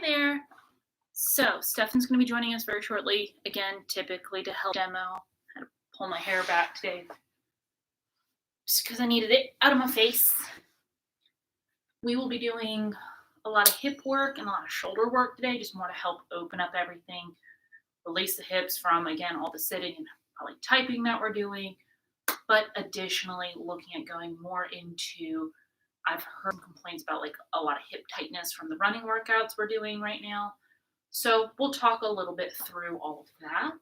there. So, Stefan's going to be joining us very shortly. Again, typically to help demo. I had to pull my hair back today just because I needed it out of my face. We will be doing a lot of hip work and a lot of shoulder work today, just more to help open up everything, release the hips from, again, all the sitting and probably typing that we're doing, but additionally looking at going more into, I've heard complaints about like a lot of hip tightness from the running workouts we're doing right now. So we'll talk a little bit through all of that.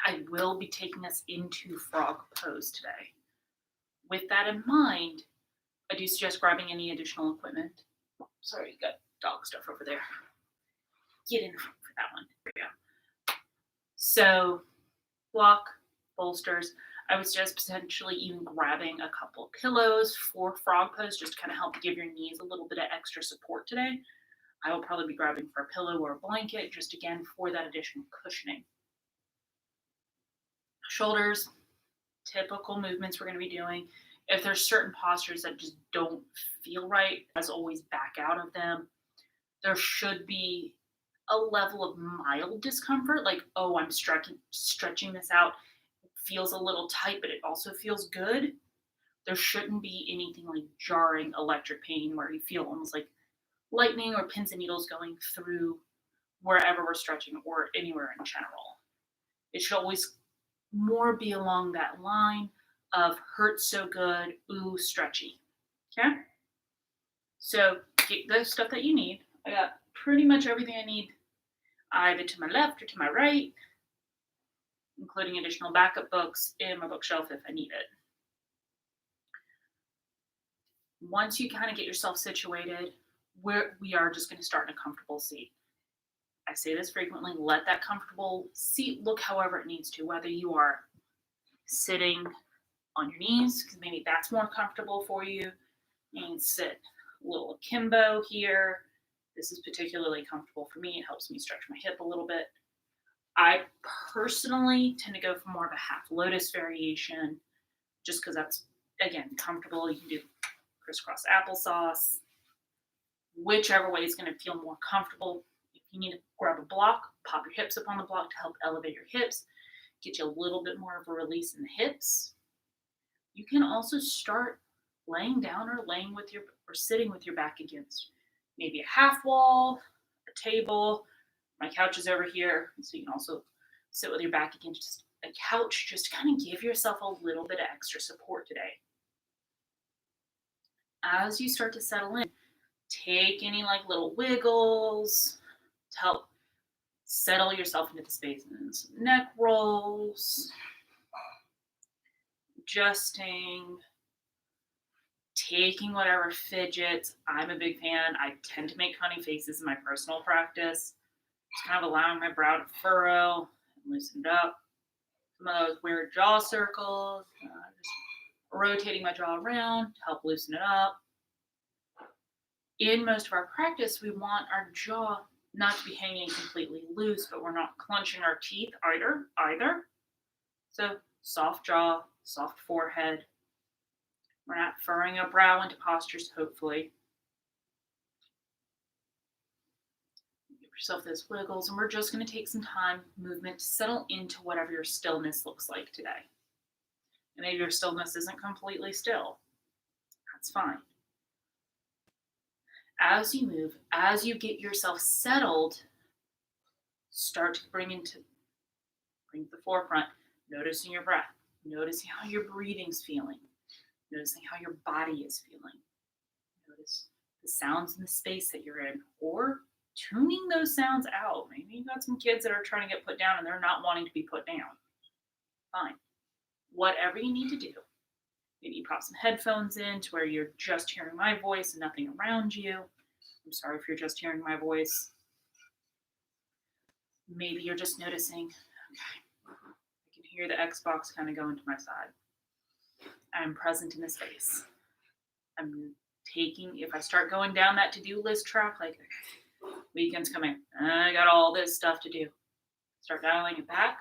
I will be taking us into frog pose today. With that in mind, I do suggest grabbing any additional equipment. Sorry, you got dog stuff over there. Get in for that one. There we go. So, block, bolsters. I would suggest potentially even grabbing a couple pillows for frog pose, just to kind of help give your knees a little bit of extra support today. I will probably be grabbing for a pillow or a blanket, just again for that additional cushioning. Shoulders, typical movements we're going to be doing. If there's certain postures that just don't feel right, as always, back out of them. There should be a level of mild discomfort, like, oh, I'm stretching this out. It feels a little tight, but it also feels good. There shouldn't be anything like jarring electric pain where you feel almost like lightning or pins and needles going through wherever we're stretching or anywhere in general. It should always more be along that line of hurts so good, ooh, stretchy. Okay? So get the stuff that you need. I got pretty much everything I need either to my left or to my right, including additional backup books in my bookshelf if I need it. Once you kind of get yourself situated, we are just going to start in a comfortable seat. I say this frequently, let that comfortable seat look however it needs to, whether you are sitting on your knees, because maybe that's more comfortable for you. You can sit a little akimbo here. This is particularly comfortable for me. It helps me stretch my hip a little bit. I personally tend to go for more of a half lotus variation, just because that's, again, comfortable. You can do crisscross applesauce, whichever way is going to feel more comfortable. If you need to grab a block, pop your hips up on the block to help elevate your hips, get you a little bit more of a release in the hips. You can also start laying down or sitting with your back against maybe a half wall, a table. My couch is over here, so you can also sit with your back against just a couch, just to kind of give yourself a little bit of extra support today. As you start to settle in, take any like little wiggles to help settle yourself into the space. And some neck rolls, adjusting, taking whatever fidgets. I'm a big fan. I tend to make funny faces in my personal practice. Just kind of allowing my brow to furrow and loosen it up. Some of those weird jaw circles, just rotating my jaw around to help loosen it up. In most of our practice, we want our jaw not to be hanging completely loose, but we're not clenching our teeth either. So soft jaw, soft forehead. We're not furrowing our brow into postures, hopefully. Give yourself those wiggles, and we're just going to take some time, movement, to settle into whatever your stillness looks like today. And maybe your stillness isn't completely still. That's fine. As you move, as you get yourself settled, start to bring to the forefront, noticing your breath, noticing how your breathing's feeling, noticing how your body is feeling. Notice the sounds in the space that you're in, or tuning those sounds out. Maybe you've got some kids that are trying to get put down and they're not wanting to be put down. Fine. Whatever you need to do. Maybe you pop some headphones in to where you're just hearing my voice and nothing around you. I'm sorry if you're just hearing my voice. Maybe you're just noticing, okay, I can hear the Xbox kind of going to my side. I'm present in the space. I'm taking, if I start going down that to-do list track, like, okay, weekend's coming, I got all this stuff to do. Start dialing it back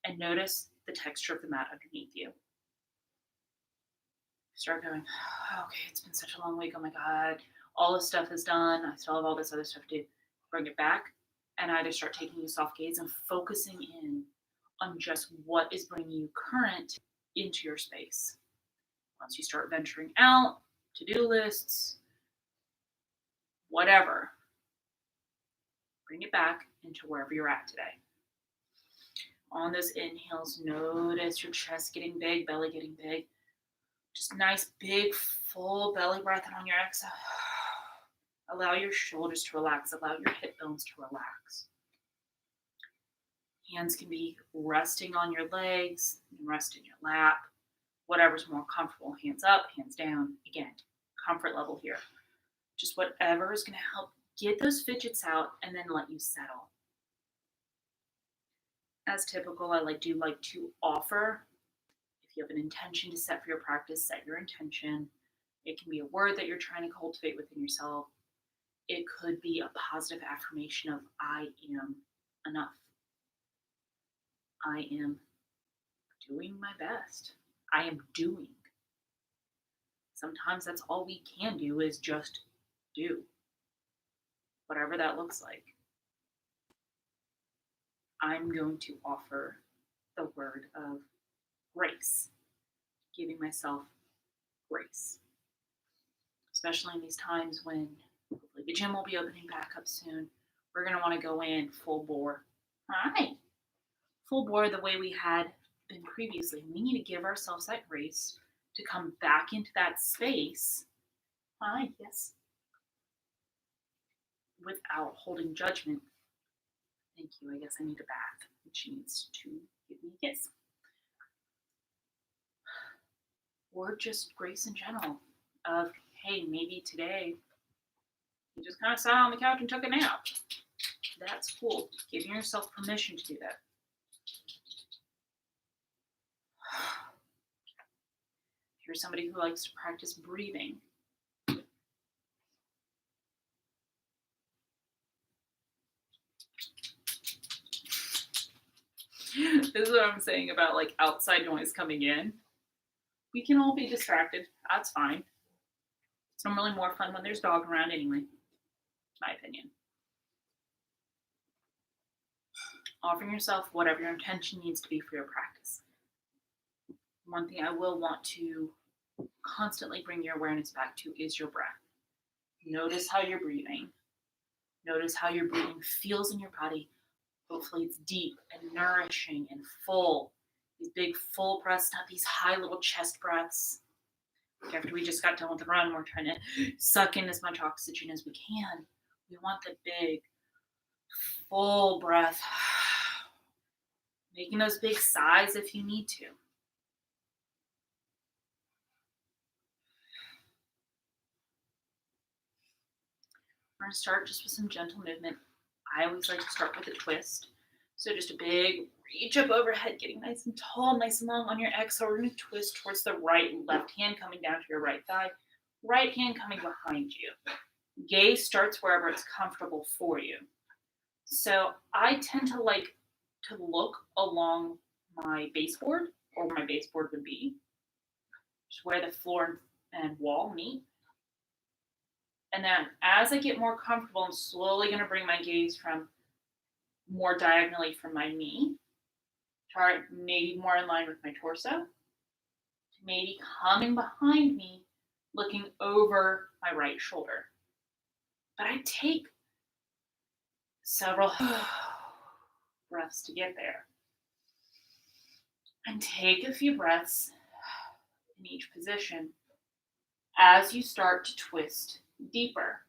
and notice the texture of the mat underneath you. Start going, okay, it's been such a long week. Oh my God, all this stuff is done. I still have all this other stuff to do. bring it back, and either start taking a soft gaze and focusing in on just what is bringing you current into your space. Once you start venturing out, to-do lists, whatever, bring it back into wherever you're at today. On those inhales, notice your chest getting big, belly getting big. Just nice, big, full belly breath. And on your exhale, allow your shoulders to relax. Allow your hip bones to relax. Hands can be resting on your legs, rest in your lap, whatever's more comfortable. Hands up, hands down. Again, comfort level here. Just whatever is going to help get those fidgets out and then let you settle. As typical, I do like to offer, if you have an intention to set for your practice, set your intention. It can be a word that you're trying to cultivate within yourself. It could be a positive affirmation of, I am enough. I am doing my best. I am doing. Sometimes that's all we can do is just do. Whatever that looks like. I'm going to offer the word of grace. Giving myself grace. Especially in these times when hopefully the gym will be opening back up soon. We're going to want to go in full bore. Hi. Full bore the way we had been previously. We need to give ourselves that grace to come back into that space. Hi, yes. Without holding judgment. Thank you. I guess I need a bath. And she needs to give me a kiss. Or just grace in general. Of, hey, maybe today you just kind of sat on the couch and took a nap. That's cool. Giving yourself permission to do that. If you're somebody who likes to practice breathing, this is what I'm saying about like outside noise coming in. We can all be distracted. That's fine. It's normally more fun when there's dog around anyway. My opinion. Offering yourself whatever your intention needs to be for your practice. One thing I will want to constantly bring your awareness back to is your breath. Notice how you're breathing. Notice how your breathing feels in your body. Hopefully it's deep and nourishing and full. These big full breaths, not these high little chest breaths. Like after we just got done with the run, we're trying to suck in as much oxygen as we can. We want the big, full breath. Making those big sighs if you need to. We're going to start just with some gentle movement. I always like to start with a twist. So just a big reach up overhead, getting nice and tall, nice and long on your exhale. We're going to twist towards the right, left hand coming down to your right thigh, right hand coming behind you. Gaze starts wherever it's comfortable for you. So I tend to like to look along my baseboard, or where my baseboard would be, just where the floor and wall meet. And then as I get more comfortable, I'm slowly going to bring my gaze from more diagonally from my knee, to maybe more in line with my torso, to maybe coming behind me, looking over my right shoulder. But I take several breaths to get there. And take a few breaths in each position as you start to twist deeper.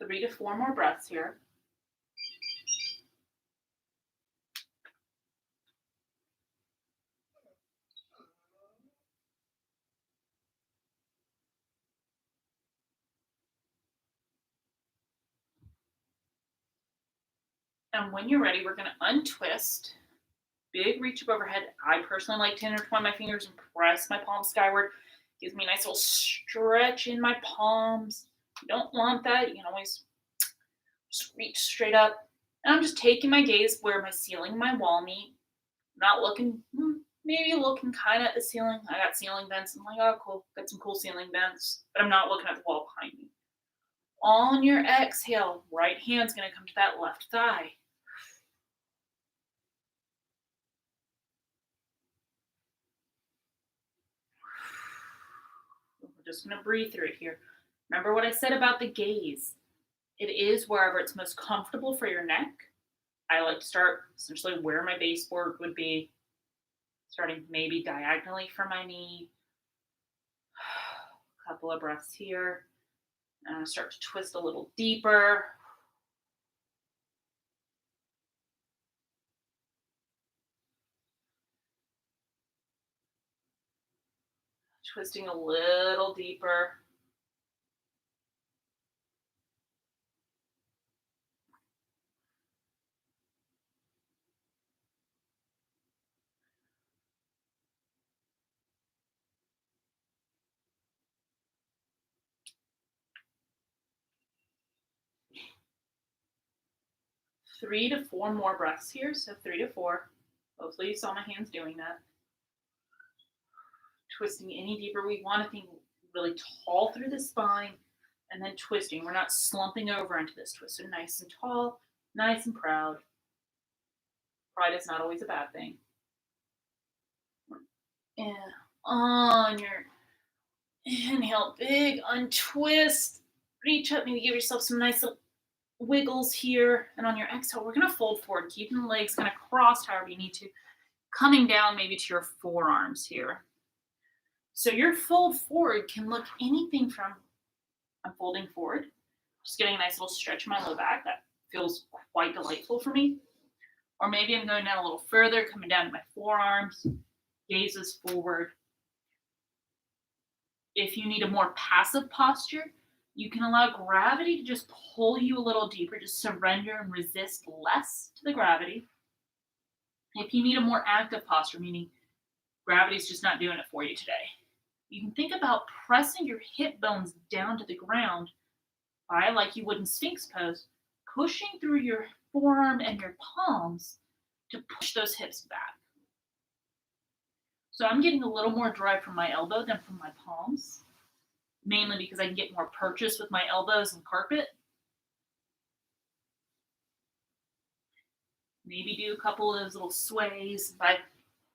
Three to four more breaths here. And when you're ready, we're going to untwist. Big reach up overhead. I personally like to intertwine my fingers and press my palms skyward. Gives me a nice little stretch in my palms. you don't want that, you can always just reach straight up. And I'm just taking my gaze where my ceiling and my wall meet. Not looking, maybe looking kind of at the ceiling. I got ceiling vents. I'm like, oh, cool. Got some cool ceiling vents. But I'm not looking at the wall behind me. On your exhale, right hand's going to come to that left thigh. We're just going to breathe through it here. Remember what I said about the gaze. It is wherever it's most comfortable for your neck. I like to start essentially where my baseboard would be, starting maybe diagonally from my knee. A couple of breaths here. And start to twist a little deeper. Twisting a little deeper. Three to four more breaths here. So 3 to 4. Hopefully you saw my hands doing that. Twisting any deeper. We want to think really tall through the spine and then twisting. We're not slumping over into this twist. So nice and tall, nice and proud. Pride is not always a bad thing. And on your inhale, big untwist. Reach up, maybe give yourself some nice little wiggles here. And on your exhale, we're going to fold forward, keeping the legs kind of crossed however you need to. Coming down maybe to your forearms here. So your fold forward can look anything from I'm folding forward, just getting a nice little stretch in my low back. That feels quite delightful for me. Or maybe I'm going down a little further, coming down to my forearms, gazes forward. If you need a more passive posture, you can allow gravity to just pull you a little deeper, just surrender and resist less to the gravity. If you need a more active posture, meaning gravity's just not doing it for you today, you can think about pressing your hip bones down to the ground by, like you would in Sphinx pose, pushing through your forearm and your palms to push those hips back. So I'm getting a little more drive from my elbow than from my palms, mainly because I can get more purchase with my elbows and carpet. Maybe do a couple of those little sways. By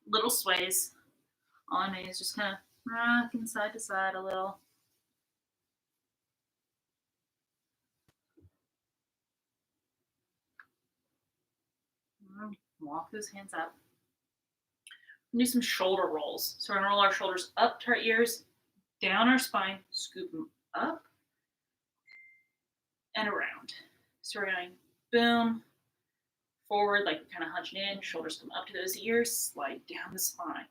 little sways, all I mean is just kind of rocking side to side a little. Walk those hands up. Do some shoulder rolls. So we're going to roll our shoulders up to our ears, down our spine, scoop them up and around. So we're going boom, forward, like we're kind of hunching in, shoulders come up to those ears, slide down the spine.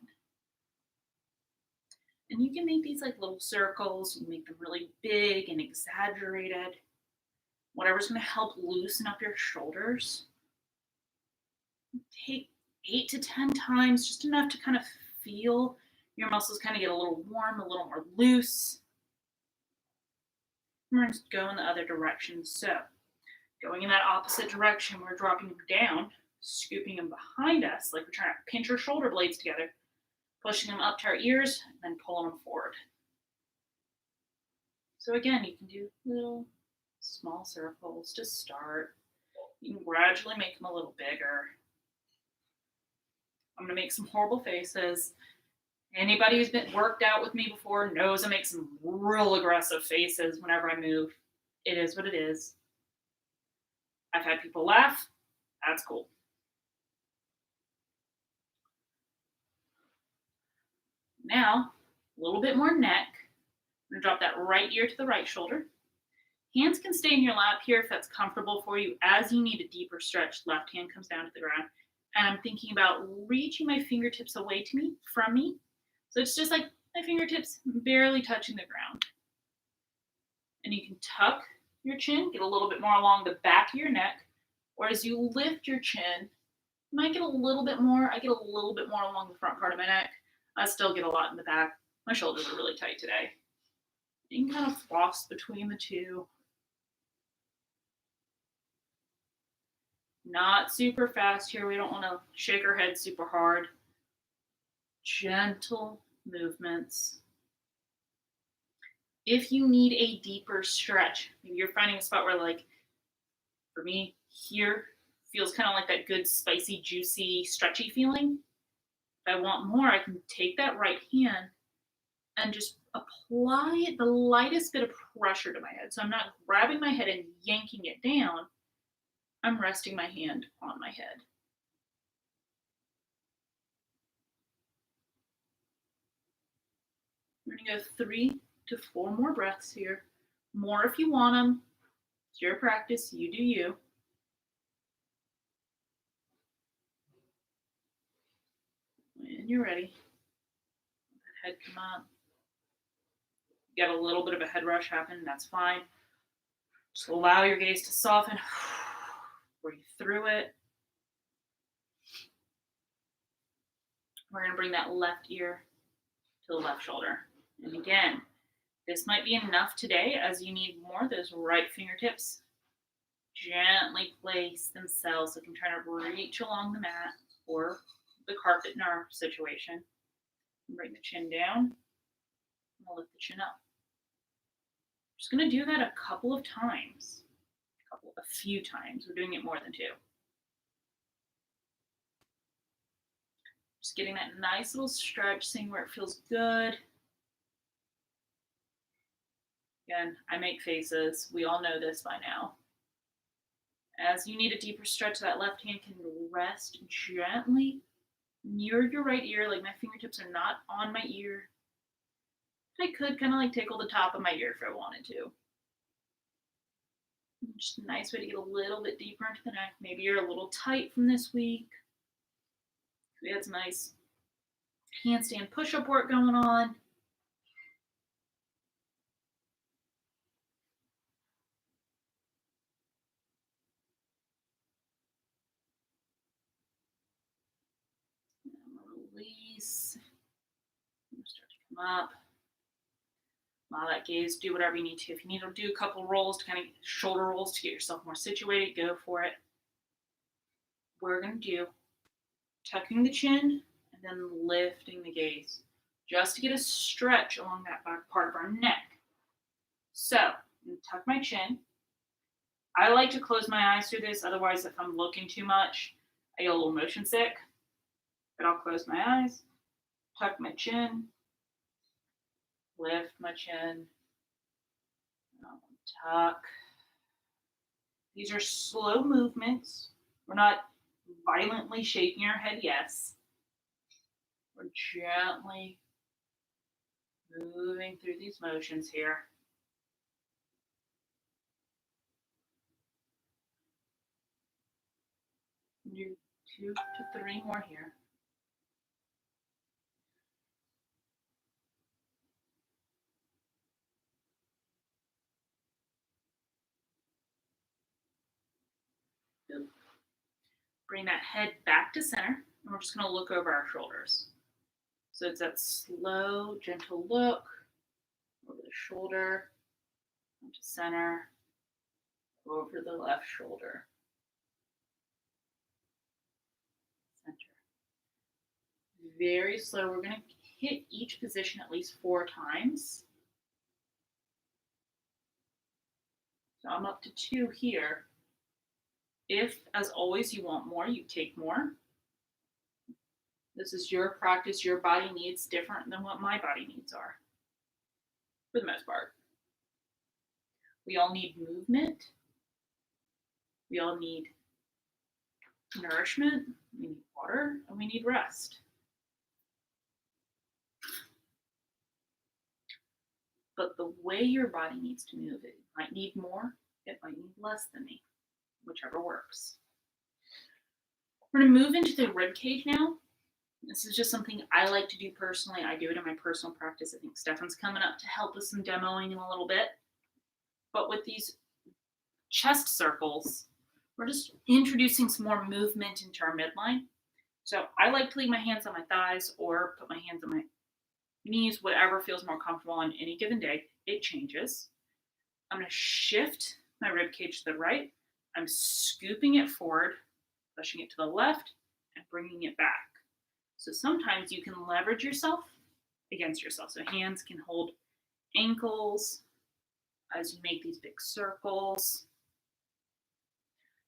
And you can make these like little circles, you can make them really big and exaggerated. Whatever's going to help loosen up your shoulders. Take 8 to 10 times, just enough to kind of feel your muscles kind of get a little warm, a little more loose. We're going to go in the other direction. So going in that opposite direction, we're dropping them down, scooping them behind us, like we're trying to pinch our shoulder blades together, pushing them up to our ears, and then pulling them forward. So again, you can do little small circles to start. You can gradually make them a little bigger. I'm going to make some horrible faces. Anybody who's been worked out with me before knows I make some real aggressive faces whenever I move. It is what it is. I've had people laugh. That's cool. Now, a little bit more neck. I'm going to drop that right ear to the right shoulder. Hands can stay in your lap here if that's comfortable for you. As you need a deeper stretch, left hand comes down to the ground. And I'm thinking about reaching my fingertips away from me. So it's just like my fingertips barely touching the ground. And you can tuck your chin, get a little bit more along the back of your neck. Or as you lift your chin, you might get a little bit more. I get a little bit more along the front part of my neck. I still get a lot in the back. My shoulders are really tight today. You can kind of floss between the two. Not super fast here. We don't want to shake our head super hard. Gentle movements. If you need a deeper stretch, maybe you're finding a spot where, like, for me, here feels kind of like that good, spicy, juicy, stretchy feeling. If I want more, I can take that right hand and just apply the lightest bit of pressure to my head. So I'm not grabbing my head and yanking it down. I'm resting my hand on my head. We're going to go 3 to 4 more breaths here. More if you want them. It's your practice. You do you. When you're ready, let that head come up. You got a little bit of a head rush happen. That's fine. Just allow your gaze to soften. Breathe through it. We're going to bring that left ear to the left shoulder. And again, this might be enough today. As you need more, those right fingertips gently place themselves. So you can try to reach along the mat or the carpet in our situation. Bring the chin down. And we'll lift the chin up. Just going to do that a couple of times. A few times. We're doing it more than 2. Just getting that nice little stretch, seeing where it feels good. Again, I make faces. We all know this by now. As you need a deeper stretch, that left hand can rest gently near your right ear. Like, my fingertips are not on my ear. I could kind of like tickle the top of my ear if I wanted to. Just a nice way to get a little bit deeper into the neck. Maybe you're a little tight from this week. We had some nice handstand push-up work going on. Release. Start to come up. Allow that gaze. Do whatever you need to. If you need to do a couple rolls to kind of shoulder rolls to get yourself more situated, go for it. We're going to do tucking the chin and then lifting the gaze just to get a stretch along that back part of our neck. So, I'm going to tuck my chin. I like to close my eyes through this. Otherwise, if I'm looking too much, I get a little motion sick. But I'll close my eyes, tuck my chin, lift my chin, tuck. These are slow movements. We're not violently shaking our head, yes. We're gently moving through these motions here. Do 2 to 3 more here. Bring that head back to center, and we're just going to look over our shoulders. So it's that slow, gentle look over the shoulder, to center, over the left shoulder, center. Very slow. We're going to hit each position at least 4 times. So I'm up to 2 here. If, as always, you want more, you take more. This is your practice. Your body needs different than what my body needs are, for the most part. We all need movement. We all need nourishment. We need water, and we need rest. But the way your body needs to move, it might need more, it might need less than me, whichever works. We're going to move into the rib cage now. This is just something I like to do personally. I do it in my personal practice. I think Stefan's coming up to help with some demoing in a little bit. But with these chest circles, we're just introducing some more movement into our midline. So I like to leave my hands on my thighs or put my hands on my You can use whatever feels more comfortable on any given day. It changes. I'm going to shift my rib cage to the right. I'm scooping it forward, pushing it to the left, and bringing it back. So sometimes you can leverage yourself against yourself. So hands can hold ankles as you make these big circles.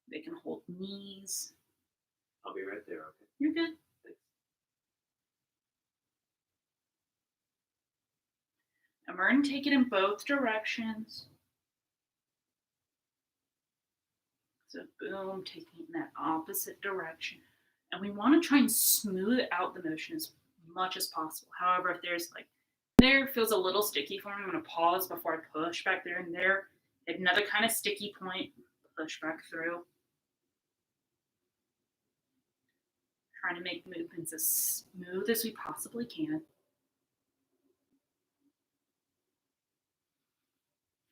They can hold knees. I'll be right there, okay? You're good. Thanks. And we're going to take it in both directions. So boom, taking it in that opposite direction. And we want to try and smooth out the motion as much as possible. However, if there's like, there feels a little sticky for me, I'm going to pause before I push back there and there. Another kind of sticky point, push back through. Trying to make movements as smooth as we possibly can.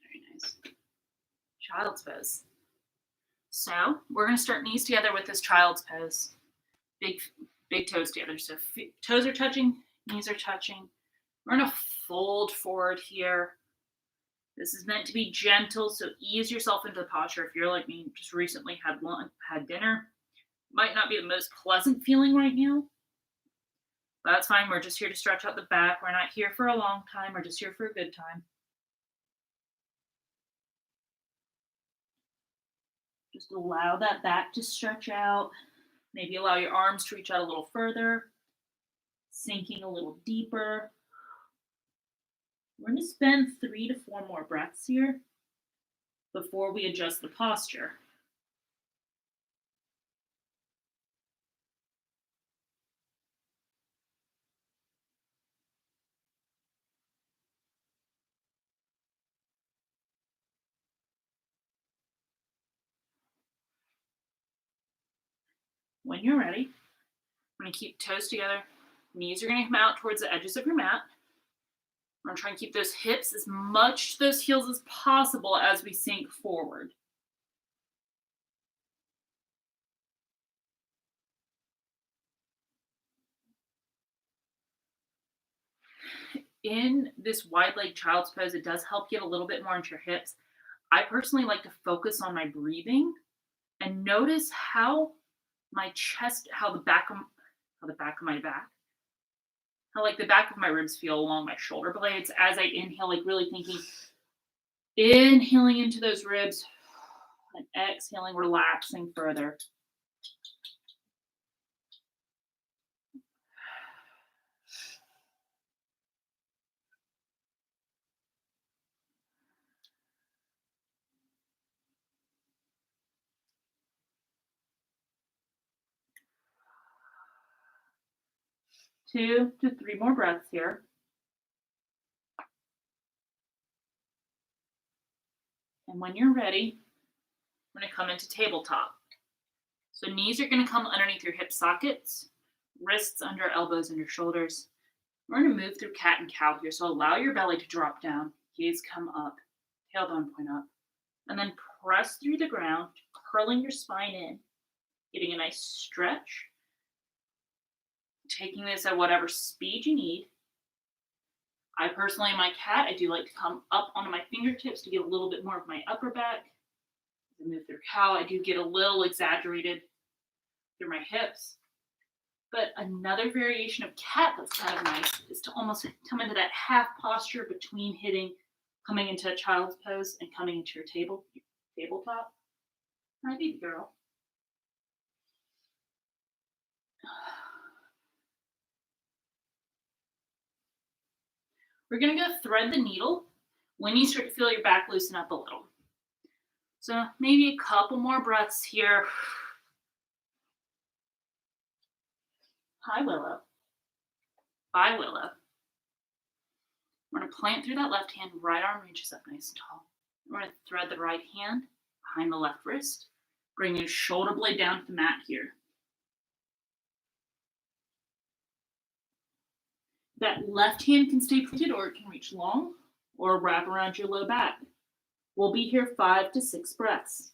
Very nice. Child's pose. So we're going to start knees together with this child's pose. Big toes together. So toes are touching, knees are touching. We're going to fold forward here. This is meant to be gentle, so ease yourself into the posture. If you're like me, just recently had dinner, might not be the most pleasant feeling right now. But that's fine. We're just here to stretch out the back. We're not here for a long time. We're just here for a good time. Just allow that back to stretch out. Maybe allow your arms to reach out a little further, sinking a little deeper. We're going to spend 3 to 4 more breaths here before we adjust the posture. When you're ready, I'm going to keep toes together. Knees are going to come out towards the edges of your mat. I'm going to try and keep those hips as much to those heels as possible as we sink forward. In this wide leg child's pose, it does help get a little bit more into your hips. I personally like to focus on my breathing and notice how my chest, how the back of my back, how like the back of my ribs feel along my shoulder blades as I inhale, like really thinking, inhaling into those ribs and exhaling, relaxing further. Two to three more breaths here. And when you're ready, we're going to come into tabletop. So knees are going to come underneath your hip sockets, wrists under elbows and your shoulders. We're going to move through cat and cow here. So allow your belly to drop down, gaze come up, tailbone point up, and then press through the ground, curling your spine in, getting a nice stretch. Taking this at whatever speed you need. I personally, in my cat, I do like to come up onto my fingertips to get a little bit more of my upper back. As I move through cow, I do get a little exaggerated through my hips. But another variation of cat that's kind of nice is to almost come into that half posture between coming into a child's pose and coming into your tabletop. Hi, baby girl. We're going to go thread the needle when you start to feel your back loosen up a little. So maybe a couple more breaths here. Hi, Willow. Bye, Willow. We're going to plant through that left hand, right arm reaches up nice and tall. We're going to thread the right hand behind the left wrist. Bring your shoulder blade down to the mat here. That left hand can stay pointed or it can reach long or wrap around your low back. We'll be here 5 to 6 breaths.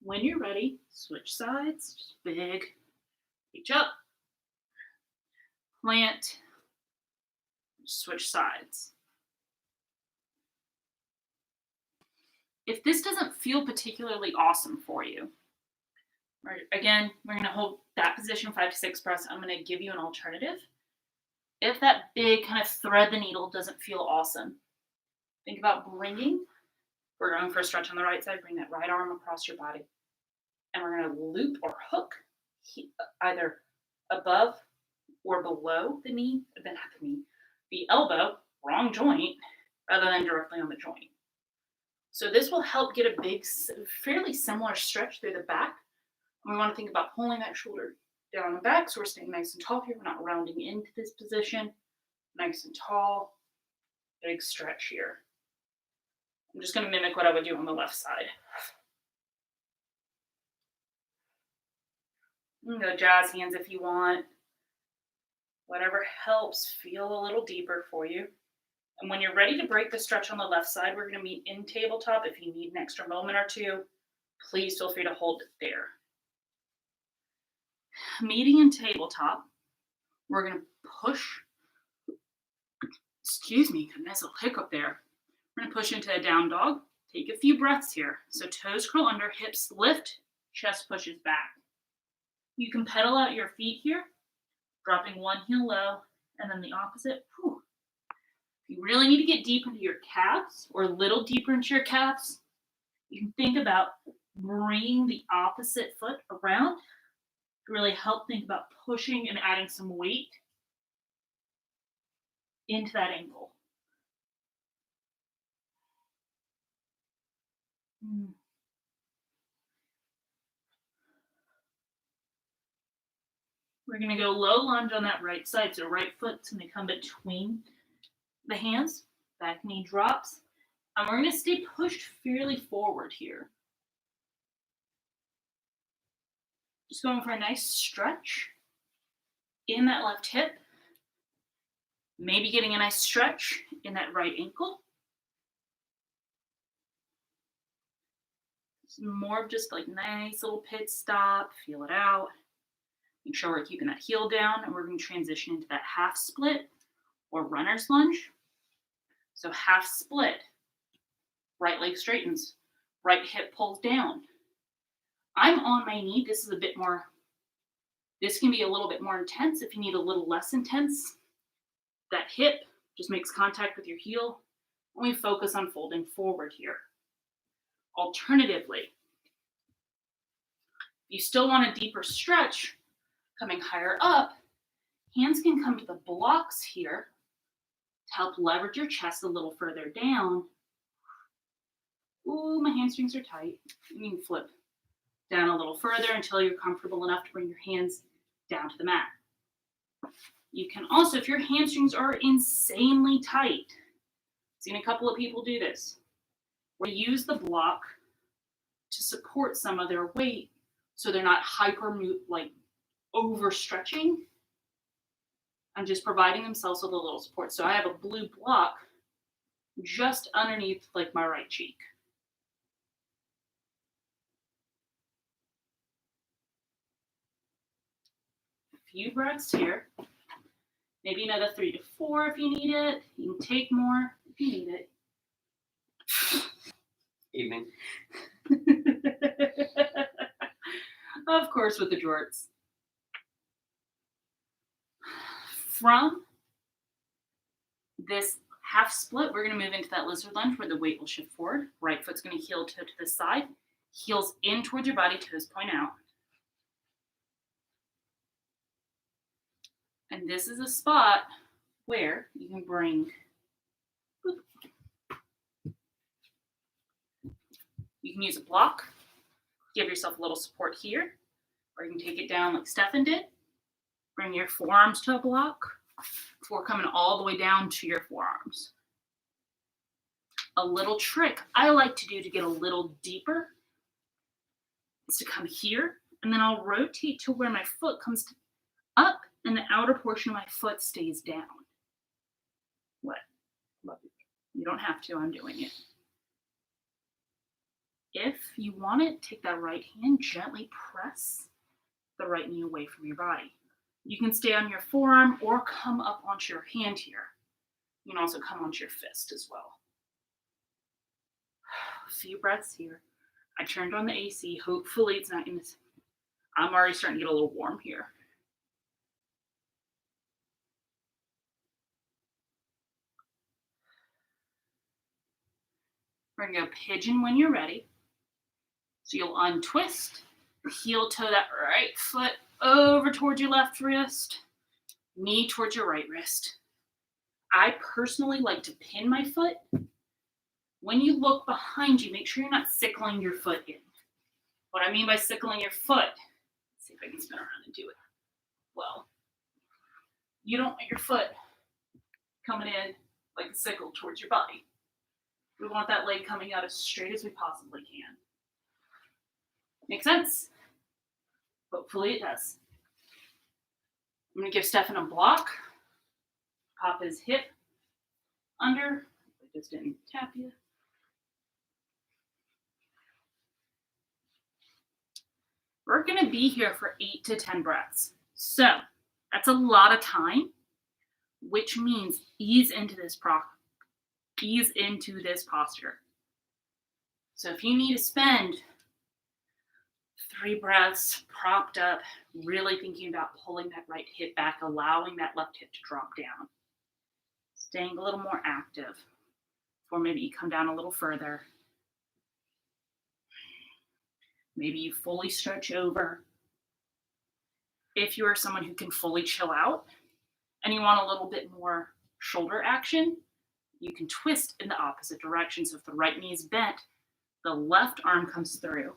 When you're ready, switch sides, just big, reach up, plant, switch sides. If this doesn't feel particularly awesome for you, again, we're going to hold that position 5 to 6 breaths. I'm going to give you an alternative. If that big kind of thread the needle doesn't feel awesome, think about bringing, we're going for a stretch on the right side, bring that right arm across your body. And we're going to loop or hook either above or below the knee, not the knee, the elbow, wrong joint, rather than directly on the joint. So this will help get a big, fairly similar stretch through the back. And we want to think about pulling that shoulder down and back, so we're staying nice and tall here. We're not rounding into this position. Nice and tall, big stretch here. I'm just going to mimic what I would do on the left side. You can go jazz hands if you want. Whatever helps feel a little deeper for you. And when you're ready to break the stretch on the left side, we're going to meet in tabletop. If you need an extra moment or two, please feel free to hold it there. Meeting in tabletop, we're going to push. Excuse me, got a nice little hiccup there. We're going to push into a down dog. Take a few breaths here. So toes curl under, hips lift, chest pushes back. You can pedal out your feet here, dropping one heel low and then the opposite. Whew. If you really need to get deep into your calves or a little deeper into your calves, you can think about bringing the opposite foot around to really help think about pushing and adding some weight into that ankle. We're going to go low lunge on that right side. So right foot's going to come between the hands. Back knee drops. And we're going to stay pushed fairly forward here. Just going for a nice stretch in that left hip. Maybe getting a nice stretch in that right ankle. It's more of just like nice little pit stop. Feel it out. Make sure we're keeping that heel down, and we're going to transition into that half split or runner's lunge. So half split, right leg straightens, right hip pulls down. I'm on my knee. This is a bit more, this can be a little bit more intense if you need a little less intense. That hip just makes contact with your heel, and we focus on folding forward here. Alternatively, if you still want a deeper stretch, coming higher up, hands can come to the blocks here to help leverage your chest a little further down. Ooh, my hamstrings are tight. You can flip down a little further until you're comfortable enough to bring your hands down to the mat. You can also, if your hamstrings are insanely tight, I've seen a couple of people do this, where you use the block to support some of their weight so they're not overstretching and just providing themselves with a little support. So I have a blue block just underneath like my right cheek. A few breaths here. Maybe another 3 to 4 if you need it. You can take more if you need it. Evening. Of course, with the jorts. From this half split, we're going to move into that lizard lunge where the weight will shift forward. Right foot's going to heel toe to the side. Heels in towards your body, toes point out. And this is a spot where you can bring, you can use a block, give yourself a little support here, or you can take it down like Stefan did. Bring your forearms to a block before coming all the way down to your forearms. A little trick I like to do to get a little deeper is to come here, and then I'll rotate to where my foot comes up and the outer portion of my foot stays down. What? Love it. You don't have to, I'm doing it. If you want it, take that right hand, gently press the right knee away from your body. You can stay on your forearm or come up onto your hand here. You can also come onto your fist as well. A few breaths here. I turned on the AC. Hopefully it's not in this. I'm already starting to get a little warm here. We're gonna go pigeon when you're ready. So you'll untwist, heel toe that right foot over towards your left wrist, knee towards your right wrist. I personally like to pin my foot. When you look behind you, make sure you're not sickling your foot in. What I mean by sickling your foot, let's see if I can spin around and do it. Well, you don't want your foot coming in like a sickle towards your body. We want that leg coming out as straight as we possibly can. Make sense? Hopefully it does. I'm going to give Stefan a block. Pop his hip under. I just didn't tap you. We're going to be here for 8 to 10 breaths. So that's a lot of time, which means ease into this posture. So if you need to spend 3 breaths propped up, really thinking about pulling that right hip back, allowing that left hip to drop down, staying a little more active, or maybe you come down a little further. Maybe you fully stretch over. If you are someone who can fully chill out and you want a little bit more shoulder action, you can twist in the opposite direction. So if the right knee is bent, the left arm comes through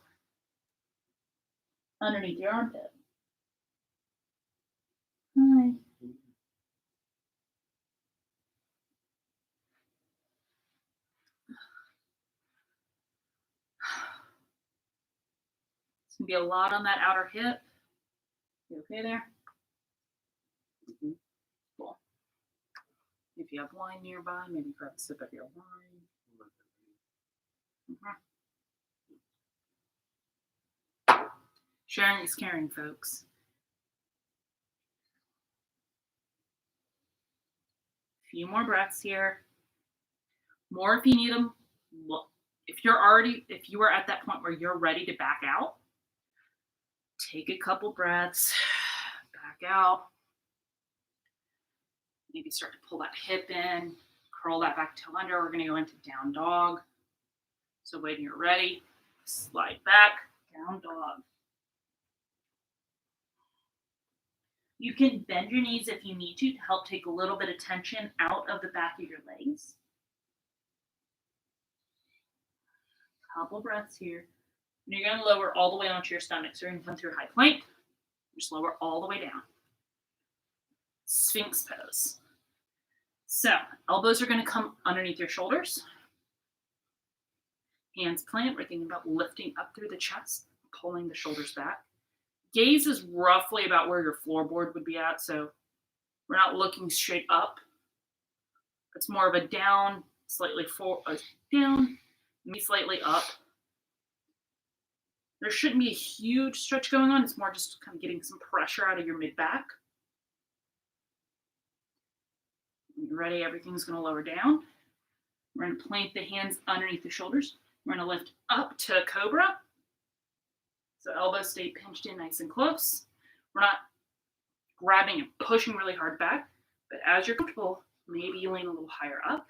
underneath your armpit. Hi. It's going to be a lot on that outer hip. You okay there? Mm-hmm. Cool. If you have wine nearby, maybe grab a sip of your wine. Mm-hmm. Sharing is caring, folks. A few more breaths here. More if you need them. If you are at that point where you're ready to back out, take a couple breaths, back out. Maybe start to pull that hip in, curl that back toe under. We're going to go into down dog. So when you're ready, slide back, down dog. You can bend your knees if you need to help take a little bit of tension out of the back of your legs. Couple breaths here. And you're going to lower all the way onto your stomach. So you're going to come through high plank. Just lower all the way down. Sphinx pose. So elbows are going to come underneath your shoulders. Hands plant. We're thinking about lifting up through the chest, pulling the shoulders back. Gaze is roughly about where your floorboard would be at. So we're not looking straight up. It's more of a down, slightly forward, down, maybe slightly up. There shouldn't be a huge stretch going on. It's more just kind of getting some pressure out of your mid-back. When you're ready, everything's going to lower down. We're going to plant the hands underneath the shoulders. We're going to lift up to cobra. So elbows stay pinched in nice and close. We're not grabbing and pushing really hard back, but as you're comfortable, maybe you lean a little higher up.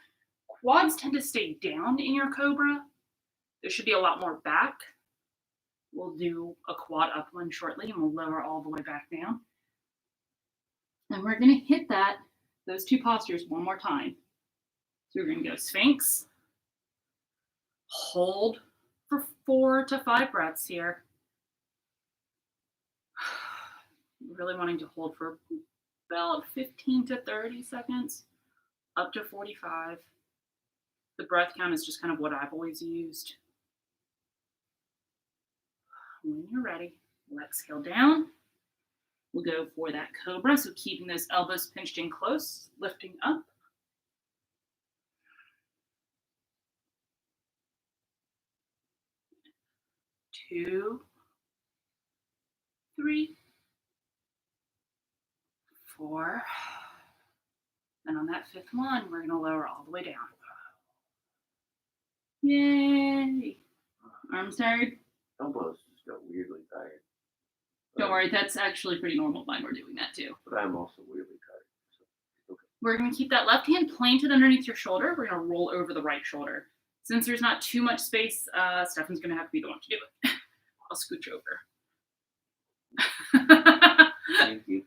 Quads tend to stay down in your cobra. There should be a lot more back. We'll do a quad up one shortly, and we'll lower all the way back down. And we're going to hit those 2 postures one more time. So we're going to go Sphinx. Hold for 4 to 5 breaths here. Really wanting to hold for about 15 to 30 seconds, up to 45. The breath count is just kind of what I've always used. When you're ready, we'll exhale down. We'll go for that cobra, so keeping those elbows pinched in close, lifting up. 2, 3, 4. And on that 5th one, we're going to lower all the way down. Yay! Arms tired? Elbows just got weirdly tired. Don't worry, that's actually pretty normal. Mine were doing that too. But I'm also weirdly tired. So, okay. We're going to keep that left hand planted underneath your shoulder. We're going to roll over the right shoulder. Since there's not too much space, Stefan's going to have to be the one to do it. I'll scooch over. Thank you.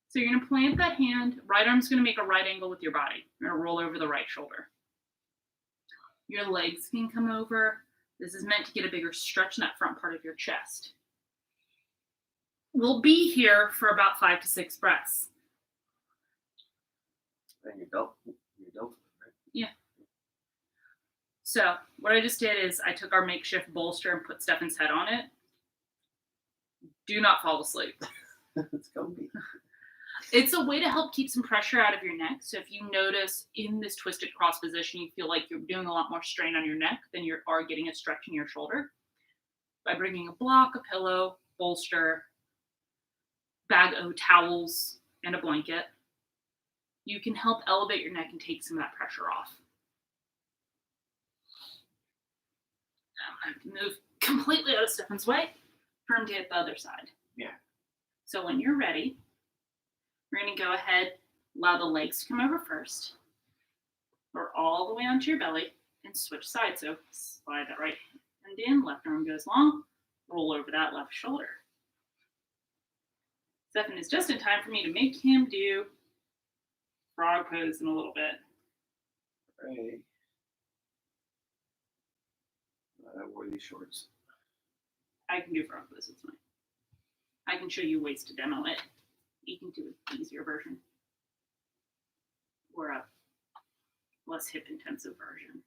So you're going to plant that hand. Right arm's going to make a right angle with your body. You're going to roll over the right shoulder. Your legs can come over. This is meant to get a bigger stretch in that front part of your chest. We'll be here for about 5 to 6 breaths. And you're done. Right? Yeah. So what I just did is I took our makeshift bolster and put Stefan's head on it. Do not fall asleep. It's comfy. It's a way to help keep some pressure out of your neck. So if you notice in this twisted cross position, you feel like you're doing a lot more strain on your neck than you are getting a stretch in your shoulder. By bringing a block, a pillow, bolster, bag of towels, and a blanket, you can help elevate your neck and take some of that pressure off. Now I'm going to have to move completely out of Stefan's way for him to hit the other side. Yeah. So when you're ready, we're going to go ahead, allow the legs to come over first, or all the way onto your belly, and switch sides. So slide that right hand in, left arm goes long, roll over that left shoulder. Stefan is just in time for me to make him do frog pose in a little bit. Right. I wore these shorts. I can do frog pose, it's fine. I can show you ways to demo it. You can do an easier version or a less hip intensive version.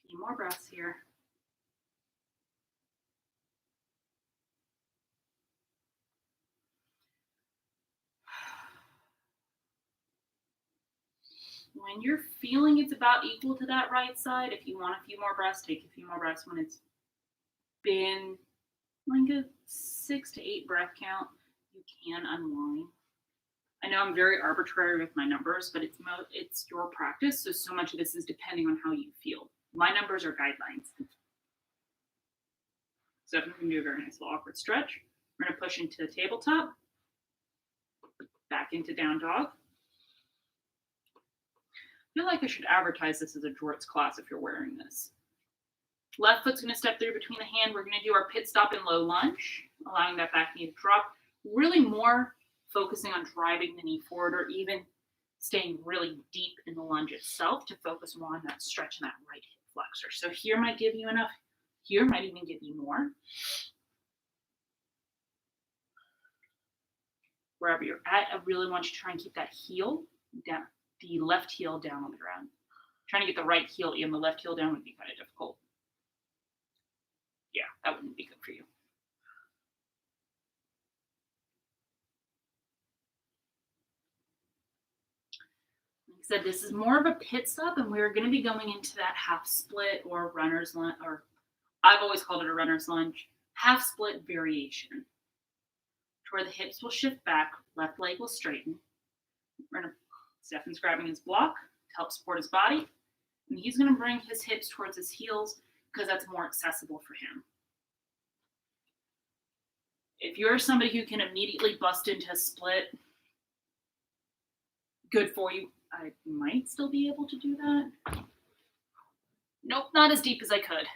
A few more breaths here. When you're feeling it's about equal to that right side, if you want a few more breaths, take a few more breaths. When it's been like a 6 to 8 breath count, you can unwind. I know I'm very arbitrary with my numbers, but it's your practice, so much of this is depending on how you feel. My numbers are guidelines. So if we can do a very nice little awkward stretch, we're going to push into the tabletop, back into down dog. I feel like I should advertise this as a Jorts class if you're wearing this. Left foot's going to step through between the hand. We're going to do our pit stop and low lunge, allowing that back knee to drop. Really more focusing on driving the knee forward, or even staying really deep in the lunge itself to focus more on that stretch in that right hip flexor. So here might give you enough. Here might even give you more. Wherever you're at, I really want you to try and keep that heel down. The left heel down on the ground. Trying to get the right heel and the left heel down would be kind of difficult. Yeah, that wouldn't be good for you. Like I said, this is more of a pit stop, and we're going to be going into that half split or runner's lunge, or I've always called it a runner's lunge, half split variation, to where the hips will shift back, left leg will straighten. We're going to Stefan's grabbing his block to help support his body, and he's going to bring his hips towards his heels because that's more accessible for him. If you're somebody who can immediately bust into a split, good for you. I might still be able to do that. Nope, not as deep as I could.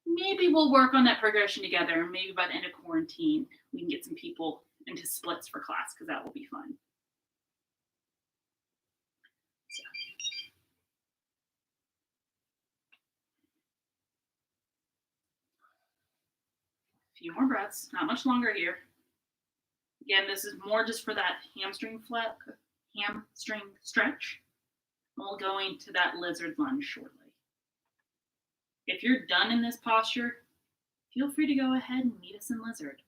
Maybe we'll work on that progression together. Maybe by the end of quarantine, we can get some people into splits for class, because that will be fun. So. A few more breaths, not much longer here. Again, this is more just for that hamstring stretch. We'll go into that lizard lunge shortly. If you're done in this posture, feel free to go ahead and meet us in lizard.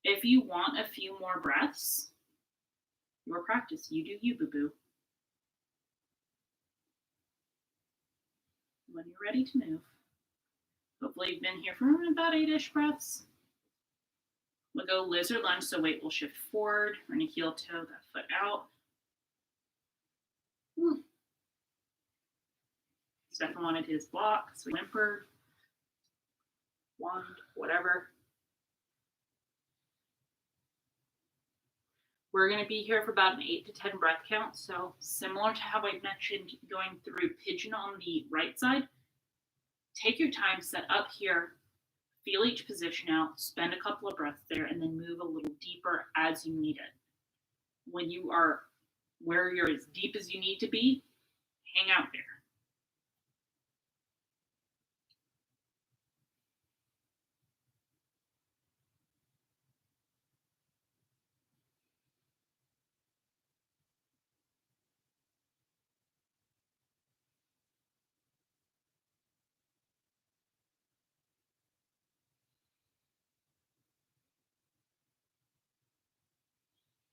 If you want a few more breaths, Your practice. You do you, boo-boo. When you're ready to move, hopefully you've been here for about 8-ish breaths. We'll go lizard lunge, so weight will shift forward. We're going to heel toe that foot out. Stefan wanted his block, so we whimpered. Wand, whatever. We're going to be here for about an 8 to 10 breath count. So similar to how I mentioned going through pigeon on the right side, take your time, set up here, feel each position out, spend a couple of breaths there, and then move a little deeper as you need it. When you are where you're as deep as you need to be, hang out there.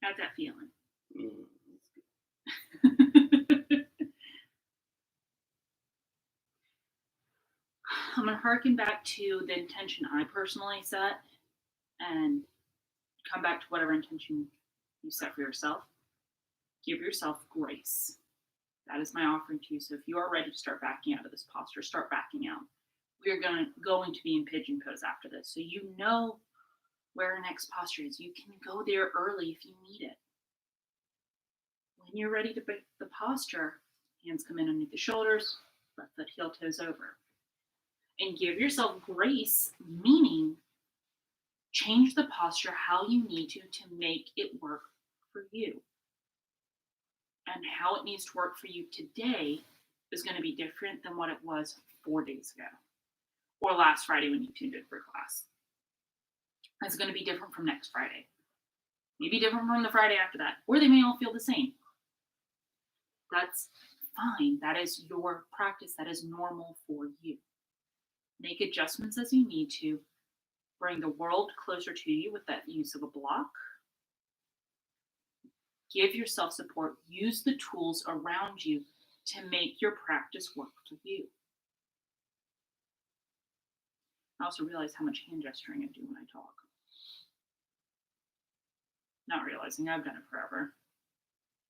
How's that feeling? I'm going to harken back to the intention I personally set and come back to whatever intention you set for yourself. Give yourself grace. That is my offering to you. So if you are ready to start backing out of this posture, start backing out. We are going to be in pigeon pose after this. So you know where our next posture is. You can go there early if you need it. When you're ready to break the posture, hands come in underneath the shoulders, left foot heel toes over. And give yourself grace, meaning change the posture how you need to make it work for you. And how it needs to work for you today is going to be different than what it was 4 days ago or last Friday when you tuned in for class. It's going to be different from next Friday. Maybe different from the Friday after that, or they may all feel the same. That's fine. That is your practice. That is normal for you. Make adjustments as you need to. Bring the world closer to you with that use of a block. Give yourself support. Use the tools around you to make your practice work for you. I also realize how much hand gesturing I do when I talk. Not realizing I've done it forever.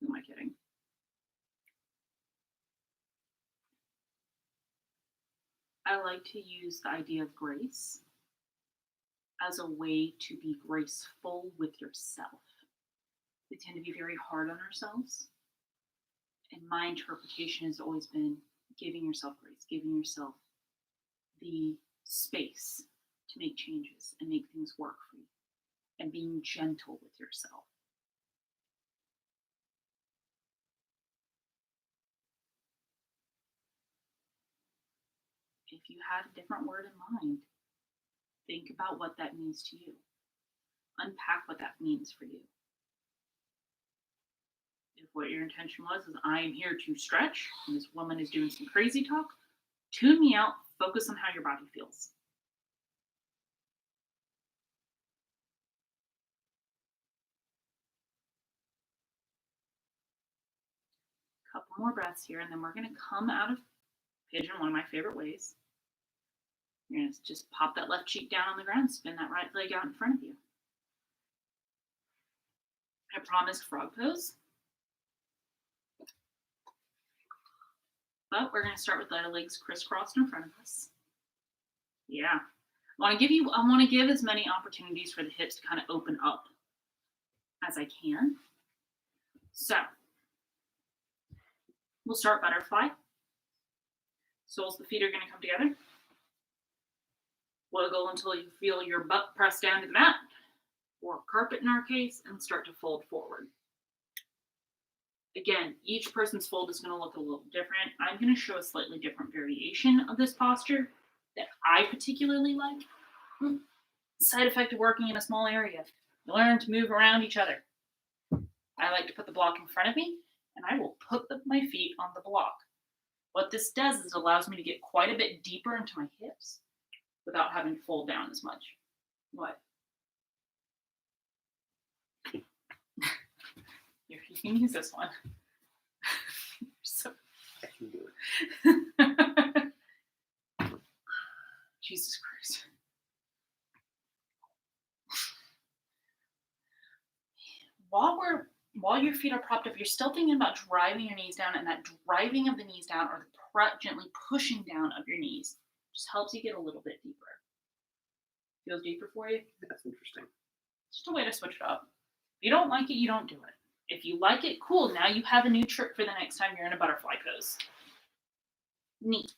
Who am I kidding? I like to use the idea of grace as a way to be graceful with yourself. We tend to be very hard on ourselves. And my interpretation has always been giving yourself grace, giving yourself the space to make changes and make things work for you, and being gentle with yourself. If you had a different word in mind, think about what that means to you. Unpack what that means for you. If what your intention was is I am here to stretch, and this woman is doing some crazy talk, tune me out, focus on how your body feels. Couple more breaths here, and then we're going to come out of pigeon, one of my favorite ways. You're going to just pop that left cheek down on the ground, spin that right leg out in front of you. I promised frog pose. But we're going to start with the legs crisscrossed in front of us. Yeah. I want to give as many opportunities for the hips to kind of open up as I can. So we'll start butterfly. Soles of the feet are going to come together. Wiggle until you feel your butt pressed down to the mat, or carpet in our case, and start to fold forward. Again, each person's fold is going to look a little different. I'm going to show a slightly different variation of this posture that I particularly like. Side effect of working in a small area. You learn to move around each other. I like to put the block in front of me, and I will put my feet on the block. What this does is it allows me to get quite a bit deeper into my hips without having to fold down as much. What? Here, you can use this one. So I can do it. Jesus Christ. While your feet are propped up, you're still thinking about driving your knees down, and that driving of the knees down or the gently pushing down of your knees just helps you get a little bit deeper. Feels deeper for you? That's interesting. Just a way to switch it up. If you don't like it, you don't do it. If you like it, cool. Now you have a new trick for the next time you're in a butterfly pose. Neat.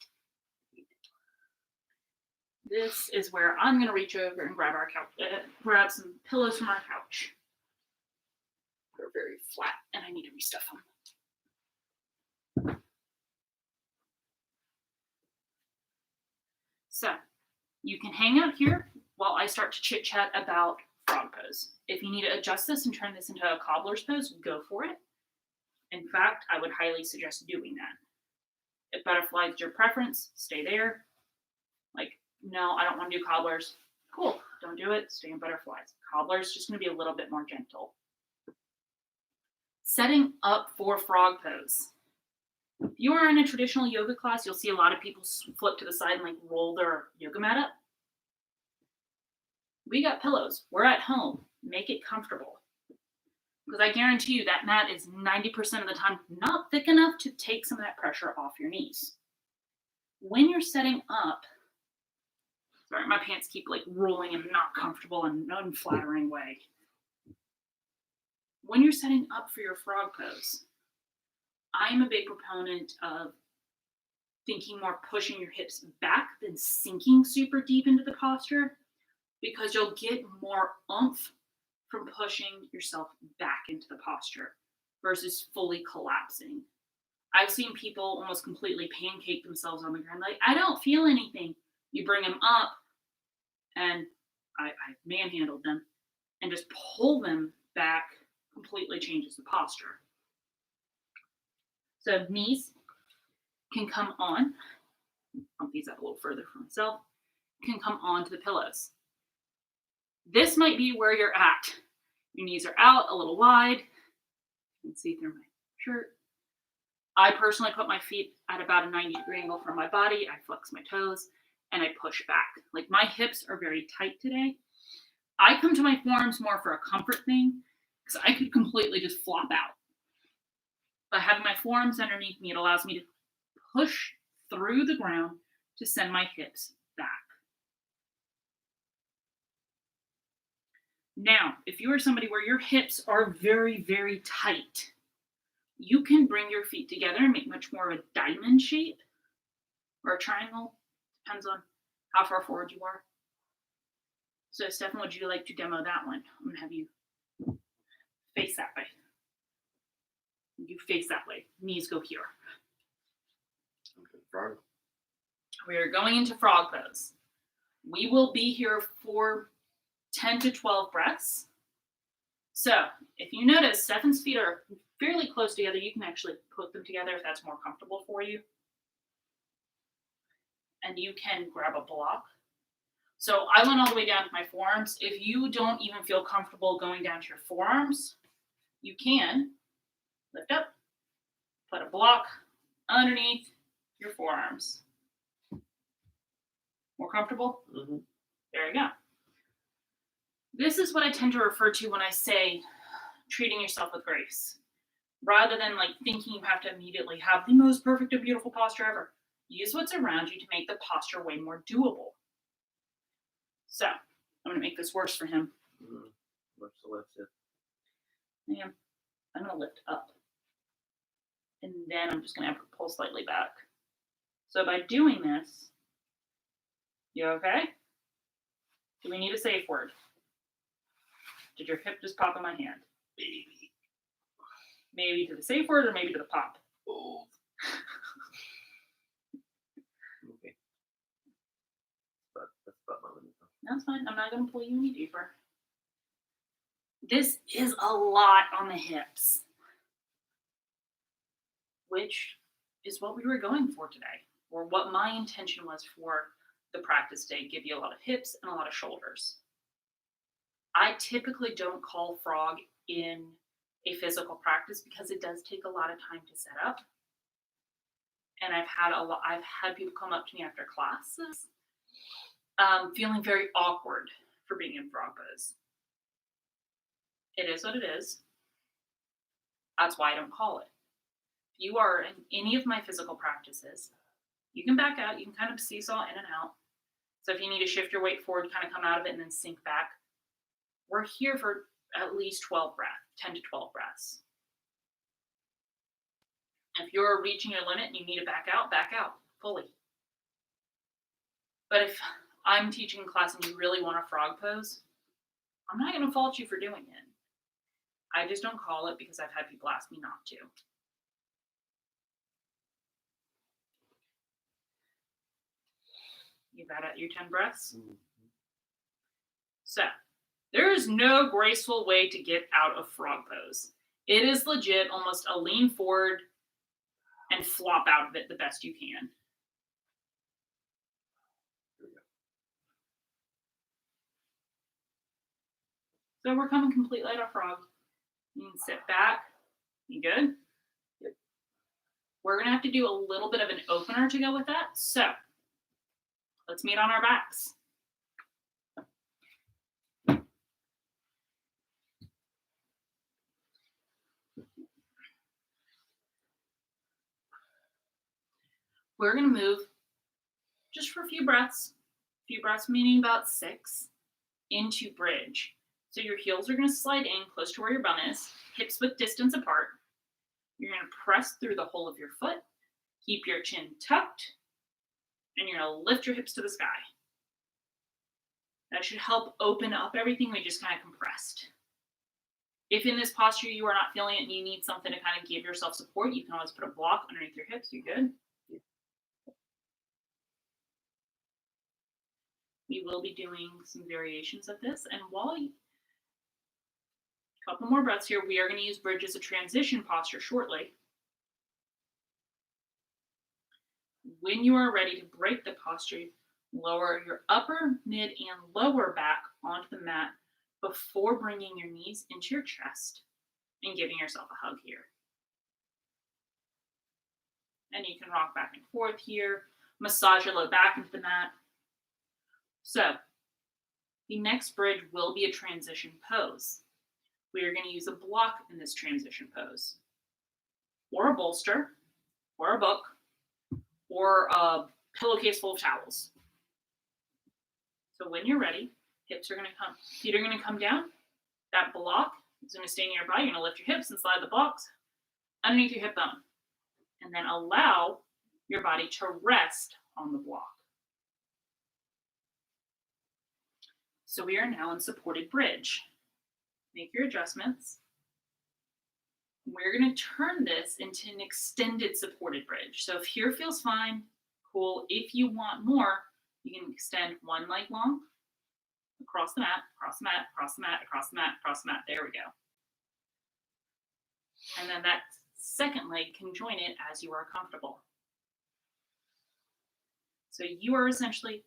This is where I'm going to reach over and grab our couch, grab some pillows from our couch. They're very flat, and I need to restuff them. So, you can hang out here while I start to chit-chat about frog pose. If you need to adjust this and turn this into a cobbler's pose, go for it. In fact, I would highly suggest doing that. If butterfly is your preference, stay there. Like, no, I don't want to do cobblers. Cool, don't do it, stay in butterflies. Cobbler's just going to be a little bit more gentle. Setting up for frog pose. If you are in a traditional yoga class, you'll see a lot of people flip to the side and like roll their yoga mat up. We got pillows. We're at home. Make it comfortable. Because I guarantee you that mat is 90% of the time not thick enough to take some of that pressure off your knees. When you're setting up, sorry, my pants keep like rolling and not comfortable in an unflattering way. When you're setting up for your frog pose, I'm a big proponent of thinking more pushing your hips back than sinking super deep into the posture, because you'll get more oomph from pushing yourself back into the posture versus fully collapsing. I've seen people almost completely pancake themselves on the ground, like, I don't feel anything. You bring them up, and I manhandled them, and just pull them back completely changes the posture. So knees can come on. I'll these up a little further for myself. Can come onto the pillows. This might be where you're at. Your knees are out a little wide. You can see through my shirt. I personally put my feet at about a 90-degree angle from my body. I flex my toes and I push back. Like, my hips are very tight today. I come to my forearms more for a comfort thing, because I could completely just flop out. By having my forearms underneath me, it allows me to push through the ground to send my hips back. Now, if you are somebody where your hips are very, very tight, you can bring your feet together and make much more of a diamond shape or a triangle. Depends on how far forward you are. So, Stefan, would you like to demo that one? I'm going to have you face that way. You face that way. Knees go here. Okay, frog. We are going into frog pose. We will be here for 10 to 12 breaths. So if you notice, Stefan's feet are fairly close together. You can actually put them together if that's more comfortable for you. And you can grab a block. So I went all the way down to my forearms. If you don't even feel comfortable going down to your forearms, you can lift up, put a block underneath your forearms. More comfortable? Mm-hmm. There you go. This is what I tend to refer to when I say treating yourself with grace. Rather than like thinking you have to immediately have the most perfect and beautiful posture ever. Use what's around you to make the posture way more doable. So, I'm going to make this worse for him. Mm-hmm. What's the left hip? I'm going to lift up. And then I'm just going to pull slightly back. So by doing this, you okay? Do we need a safe word? Did your hip just pop in my hand? Baby. Maybe to the safe word or maybe to the pop? Oh. Okay. But that's about my limit. That's fine. I'm not going to pull you any deeper. This is a lot on the hips, which is what we were going for today, or what my intention was for the practice day. Give you a lot of hips and a lot of shoulders. I typically don't call frog in a physical practice because it does take a lot of time to set up. And I've had people come up to me after classes feeling very awkward for being in frog pose. It is what it is. That's why I don't call it. If you are in any of my physical practices, you can back out. You can kind of seesaw in and out. So if you need to shift your weight forward, kind of come out of it and then sink back, we're here for at least 12 breaths, 10 to 12 breaths. If you're reaching your limit and you need to back out fully. But if I'm teaching a class and you really want a frog pose, I'm not going to fault you for doing it. I just don't call it because I've had people ask me not to. You've had your 10 breaths? Mm-hmm. So, there is no graceful way to get out of frog pose. It is legit almost a lean forward and flop out of it the best you can. So we're coming completely out of frog. You can sit back. You good? Yep. We're going to have to do a little bit of an opener to go with that. So let's meet on our backs. We're going to move just for a few breaths meaning about 6, into bridge. So your heels are going to slide in close to where your bum is, hips width distance apart. You're going to press through the whole of your foot, keep your chin tucked, and you're going to lift your hips to the sky. That should help open up everything we just kind of compressed. If in this posture you are not feeling it and you need something to kind of give yourself support, you can always put a block underneath your hips. You good? We will be doing some variations of this, and a couple more breaths here. We are going to use bridge as a transition posture shortly. When you are ready to break the posture, lower your upper, mid, and lower back onto the mat before bringing your knees into your chest and giving yourself a hug here. And you can rock back and forth here, massage your low back into the mat. So the next bridge will be a transition pose. We are going to use a block in this transition pose, or a bolster, or a book, or a pillowcase full of towels. So when you're ready, feet are going to come down. That block is going to stay nearby. You're going to lift your hips and slide the blocks underneath your hip bone, and then allow your body to rest on the block. So we are now in supported bridge. Make your adjustments. We're going to turn this into an extended supported bridge. So if here feels fine, cool. If you want more, you can extend one leg long, across the mat, across the mat, across the mat, across the mat, across the mat. There we go. And then that second leg can join it as you are comfortable. So you are essentially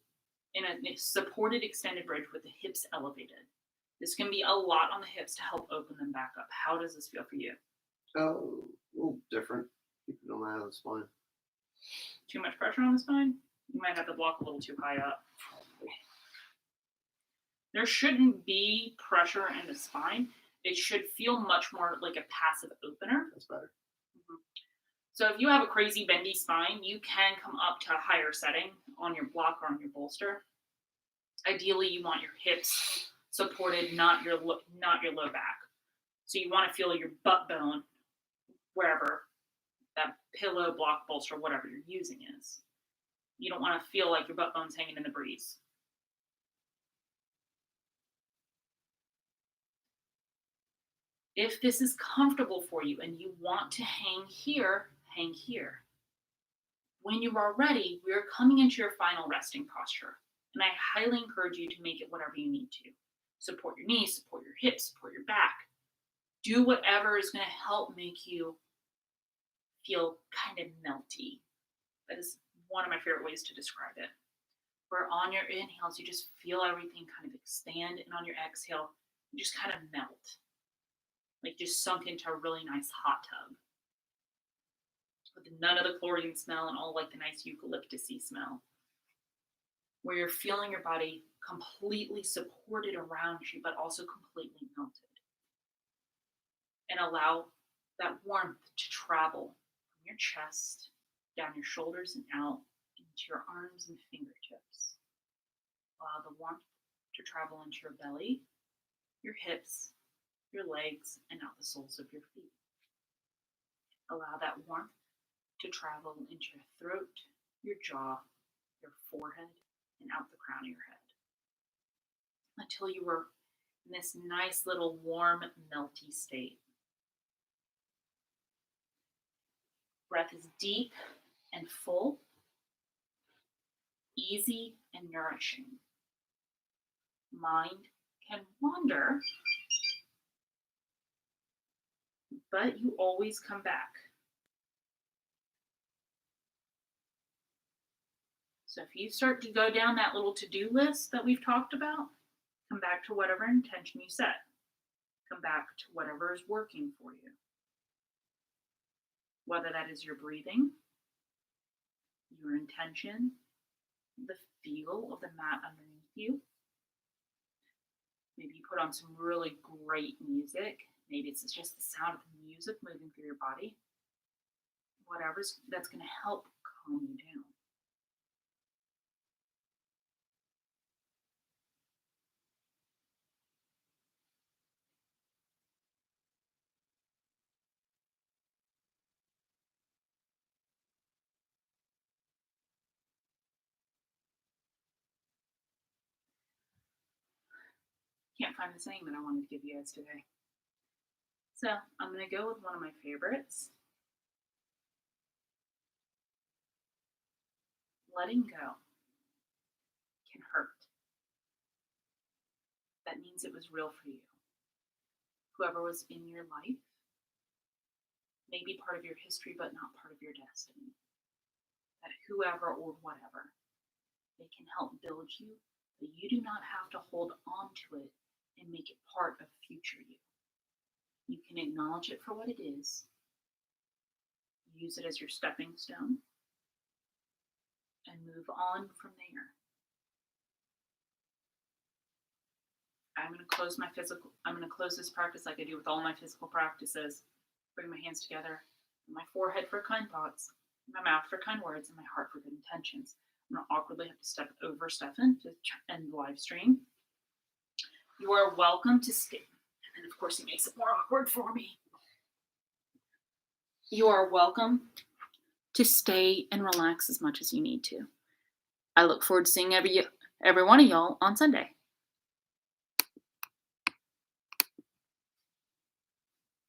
in a supported extended bridge with the hips elevated. This can be a lot on the hips to help open them back up. How does this feel for you? Oh, a little different. Keep it on the spine. Too much pressure on the spine? You might have to block a little too high up. There shouldn't be pressure in the spine. It should feel much more like a passive opener. That's better. So if you have a crazy bendy spine, you can come up to a higher setting on your block or on your bolster. Ideally, you want your hips supported, not your low back. So you want to feel your butt bone wherever that pillow, block, bolster, whatever you're using is. You don't want to feel like your butt bone's hanging in the breeze. If this is comfortable for you and you want to hang here, hang here. When you are ready, we are coming into your final resting posture. And I highly encourage you to make it whatever you need to. Support your knees, support your hips, support your back. Do whatever is going to help make you feel kind of melty. That is one of my favorite ways to describe it. Where on your inhales, you just feel everything kind of expand, and on your exhale, you just kind of melt. like just sunk into a really nice hot tub with none of the chlorine smell and all like the nice eucalyptusy smell, where you're feeling your body completely supported around you, but also completely melted. And allow that warmth to travel from your chest, down your shoulders and out into your arms and fingertips. Allow the warmth to travel into your belly, your hips, your legs, and out the soles of your feet. Allow that warmth to travel into your throat, your jaw, your forehead, and out the crown of your head. Until you were in this nice little warm, melty state. Breath is deep and full, easy and nourishing. Mind can wander, but you always come back. So if you start to go down that little to-do list that we've talked about, come back to whatever intention you set. Come back to whatever is working for you. Whether that is your breathing, your intention, the feel of the mat underneath you. Maybe you put on some really great music. Maybe it's just the sound of the music moving through your body. Whatever's that's going to help calm you down. Can't find the saying that I wanted to give you guys today. So I'm going to go with one of my favorites. Letting go can hurt. That means it was real for you. Whoever was in your life may be part of your history, but not part of your destiny. That whoever or whatever, they can help build you, but you do not have to hold on to it and make it part of future you. You can acknowledge it for what it is, use it as your stepping stone, and move on from there. I'm going to close this practice like I do with all my physical practices. Bring my hands together, my forehead for kind thoughts, my mouth for kind words, and my heart for good intentions. I'm going to awkwardly have to step over Stefan to end the live stream. You are welcome to stay. And then, of course, he makes it more awkward for me. You are welcome to stay and relax as much as you need to. I look forward to seeing every one of y'all on Sunday.